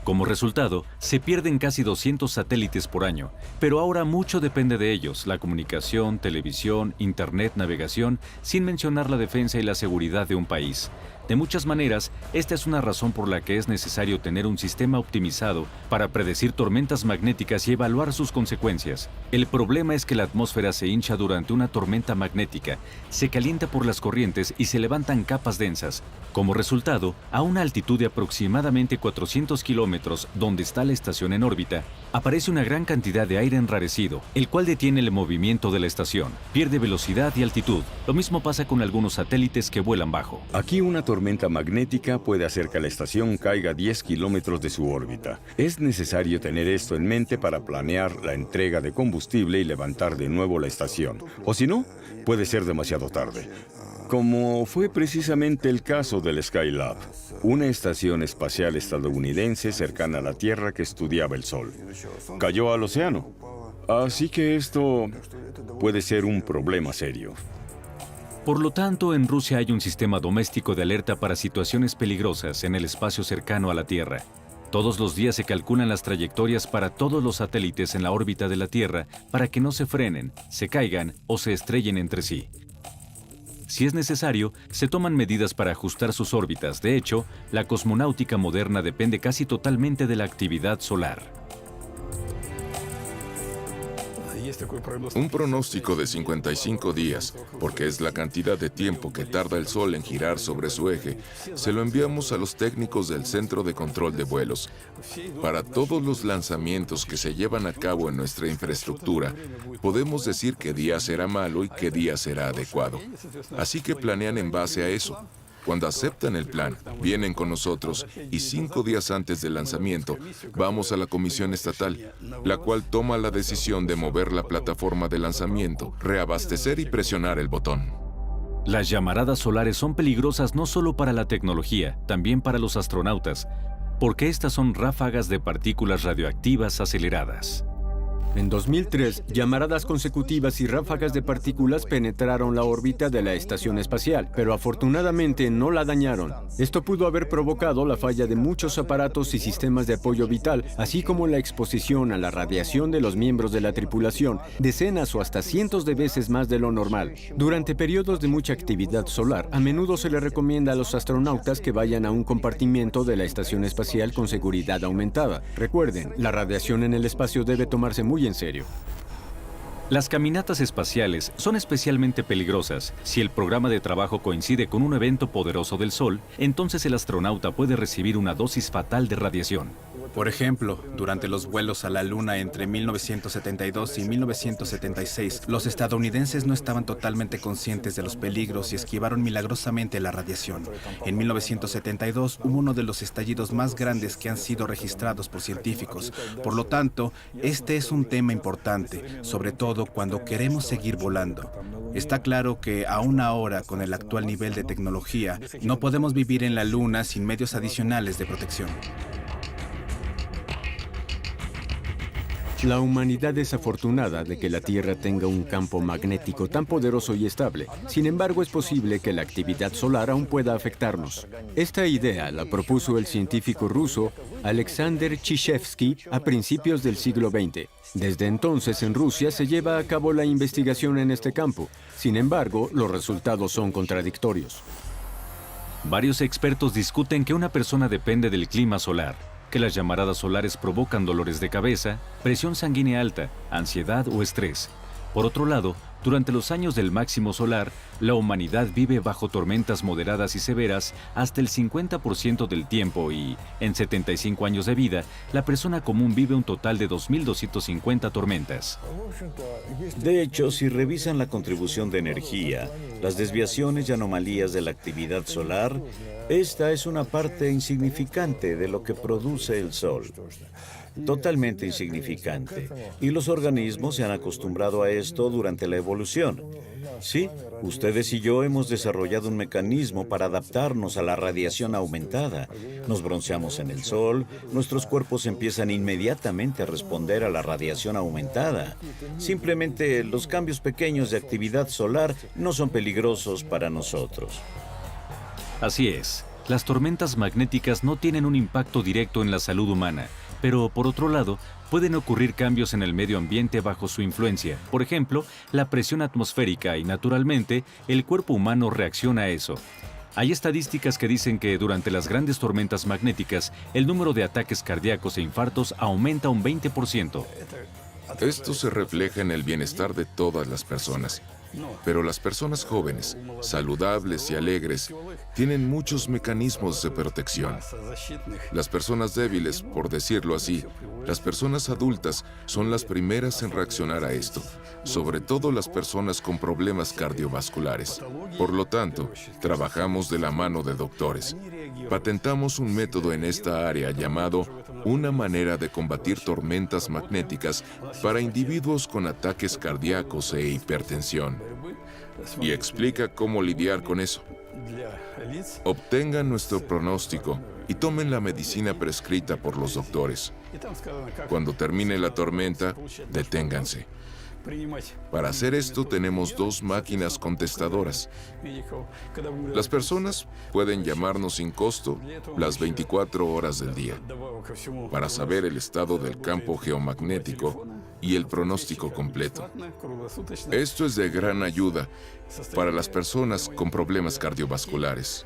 S1: Como resultado, se pierden casi 200 satélites por año, pero ahora mucho depende de ellos, la comunicación, televisión, internet, navegación, sin mencionar la defensa y la seguridad de un país. De muchas maneras, esta es una razón por la que es necesario tener un sistema optimizado para predecir tormentas magnéticas y evaluar sus consecuencias. El problema es que la atmósfera se hincha durante una tormenta magnética, se calienta por las corrientes y se levantan capas densas. Como resultado, a una altitud de aproximadamente 400 kilómetros, donde está la estación en órbita, aparece una gran cantidad de aire enrarecido, el cual detiene el movimiento de la estación, pierde velocidad y altitud. Lo mismo pasa con algunos satélites que vuelan bajo.
S4: Aquí una tormenta magnética puede hacer que la estación caiga 10 kilómetros de su órbita. Es necesario tener esto en mente para planear la entrega de combustible y levantar de nuevo la estación. O si no, puede ser demasiado tarde. Como fue precisamente el caso del Skylab, una estación espacial estadounidense cercana a la Tierra que estudiaba el Sol. Cayó al océano. Así que esto puede ser un problema serio.
S1: Por lo tanto, en Rusia hay un sistema doméstico de alerta para situaciones peligrosas en el espacio cercano a la Tierra. Todos los días se calculan las trayectorias para todos los satélites en la órbita de la Tierra para que no se frenen, se caigan o se estrellen entre sí. Si es necesario, se toman medidas para ajustar sus órbitas. De hecho, la cosmonáutica moderna depende casi totalmente de la actividad solar.
S10: Un pronóstico de 55 días, porque es la cantidad de tiempo que tarda el Sol en girar sobre su eje, se lo enviamos a los técnicos del Centro de Control de Vuelos. Para todos los lanzamientos que se llevan a cabo en nuestra infraestructura, podemos decir qué día será malo y qué día será adecuado. Así que planean en base a eso. Cuando aceptan el plan, vienen con nosotros y 5 días antes del lanzamiento, vamos a la Comisión Estatal, la cual toma la decisión de mover la plataforma de lanzamiento, reabastecer y presionar el botón.
S1: Las llamaradas solares son peligrosas no solo para la tecnología, también para los astronautas, porque estas son ráfagas de partículas radioactivas aceleradas.
S2: En 2003, llamaradas consecutivas y ráfagas de partículas penetraron la órbita de la estación espacial, pero afortunadamente no la dañaron. Esto pudo haber provocado la falla de muchos aparatos y sistemas de apoyo vital, así como la exposición a la radiación de los miembros de la tripulación, decenas o hasta cientos de veces más de lo normal. Durante periodos de mucha actividad solar, a menudo se le recomienda a los astronautas que vayan a un compartimiento de la estación espacial con seguridad aumentada. Recuerden, la radiación en el espacio debe tomarse muy en serio.
S1: Las caminatas espaciales son especialmente peligrosas. Si el programa de trabajo coincide con un evento poderoso del Sol, entonces el astronauta puede recibir una dosis fatal de radiación.
S7: Por ejemplo, durante los vuelos a la Luna entre 1972 y 1976, los estadounidenses no estaban totalmente conscientes de los peligros y esquivaron milagrosamente la radiación. En 1972 hubo uno de los estallidos más grandes que han sido registrados por científicos. Por lo tanto, este es un tema importante, sobre todo cuando queremos seguir volando. Está claro que aún ahora, con el actual nivel de tecnología, no podemos vivir en la Luna sin medios adicionales de protección.
S2: La humanidad es afortunada de que la Tierra tenga un campo magnético tan poderoso y estable. Sin embargo, es posible que la actividad solar aún pueda afectarnos. Esta idea la propuso el científico ruso Alexander Chizhevsky a principios del siglo XX. Desde entonces, en Rusia se lleva a cabo la investigación en este campo. Sin embargo, los resultados son contradictorios.
S1: Varios expertos discuten que una persona depende del clima solar, que las llamaradas solares provocan dolores de cabeza, presión sanguínea alta, ansiedad o estrés. Por otro lado, durante los años del máximo solar, la humanidad vive bajo tormentas moderadas y severas hasta el 50% del tiempo y, en 75 años de vida, la persona común vive un total de 2.250 tormentas.
S9: De hecho, si revisan la contribución de energía, las desviaciones y anomalías de la actividad solar, esta es una parte insignificante de lo que produce el Sol. Totalmente insignificante. Y los organismos se han acostumbrado a esto durante la evolución. Sí, ustedes y yo hemos desarrollado un mecanismo para adaptarnos a la radiación aumentada. Nos bronceamos en el sol, nuestros cuerpos empiezan inmediatamente a responder a la radiación aumentada. Simplemente los cambios pequeños de actividad solar no son peligrosos para nosotros.
S1: Así es, las tormentas magnéticas no tienen un impacto directo en la salud humana, pero por otro lado, pueden ocurrir cambios en el medio ambiente bajo su influencia. Por ejemplo, la presión atmosférica y, naturalmente, el cuerpo humano reacciona a eso. Hay estadísticas que dicen que durante las grandes tormentas magnéticas, el número de ataques cardíacos e infartos aumenta un 20%.
S10: Esto se refleja en el bienestar de todas las personas. Pero las personas jóvenes, saludables y alegres, tienen muchos mecanismos de protección. Las personas débiles, por decirlo así, las personas adultas, son las primeras en reaccionar a esto, sobre todo las personas con problemas cardiovasculares. Por lo tanto, trabajamos de la mano de doctores. Patentamos un método en esta área llamado una manera de combatir tormentas magnéticas para individuos con ataques cardíacos e hipertensión. Y explica cómo lidiar con eso. Obtengan nuestro pronóstico y tomen la medicina prescrita por los doctores. Cuando termine la tormenta, deténganse. Para hacer esto tenemos 2 máquinas contestadoras. Las personas pueden llamarnos sin costo las 24 horas del día para saber el estado del campo geomagnético y el pronóstico completo. Esto es de gran ayuda para las personas con problemas cardiovasculares.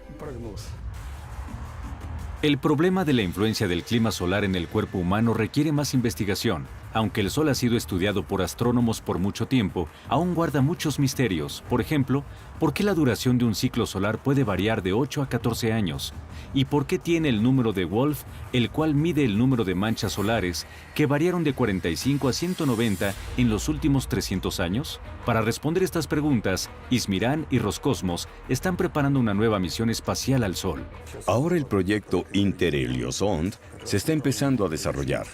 S1: El problema de la influencia del clima solar en el cuerpo humano requiere más investigación. Aunque el Sol ha sido estudiado por astrónomos por mucho tiempo, aún guarda muchos misterios. Por ejemplo, ¿por qué la duración de un ciclo solar puede variar de 8 a 14 años? ¿Y por qué tiene el número de Wolf, el cual mide el número de manchas solares, que variaron de 45 a 190 en los últimos 300 años? Para responder estas preguntas, Izmirán y Roscosmos están preparando una nueva misión espacial al Sol.
S4: Ahora el proyecto Inter-Heliosond se está empezando a desarrollar.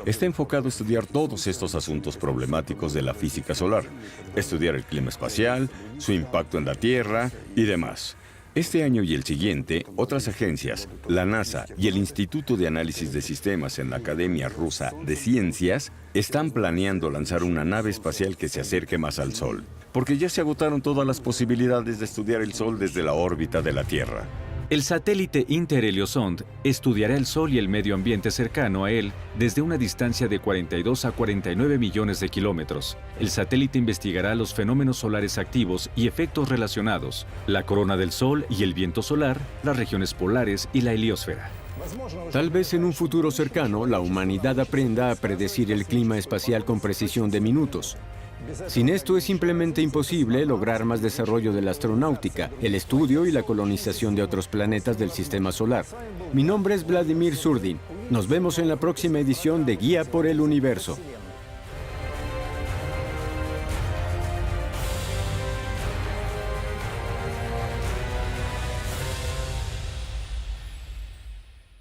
S4: Está enfocado a estudiar todos estos asuntos problemáticos de la física solar, estudiar el clima espacial, su impacto en la Tierra y demás. Este año y el siguiente, otras agencias, la NASA y el Instituto de Análisis de Sistemas en la Academia Rusa de Ciencias, están planeando lanzar una nave espacial que se acerque más al Sol, porque ya se agotaron todas las posibilidades de estudiar el Sol desde la órbita de la Tierra.
S1: El satélite Inter-Heliosond estudiará el Sol y el medio ambiente cercano a él desde una distancia de 42 a 49 millones de kilómetros. El satélite investigará los fenómenos solares activos y efectos relacionados, la corona del Sol y el viento solar, las regiones polares y la heliosfera.
S2: Tal vez en un futuro cercano, la humanidad aprenda a predecir el clima espacial con precisión de minutos. Sin esto es simplemente imposible lograr más desarrollo de la astronáutica, el estudio y la colonización de otros planetas del sistema solar. Mi nombre es Vladimir Surdin Nos vemos en la próxima edición de Guía por el Universo.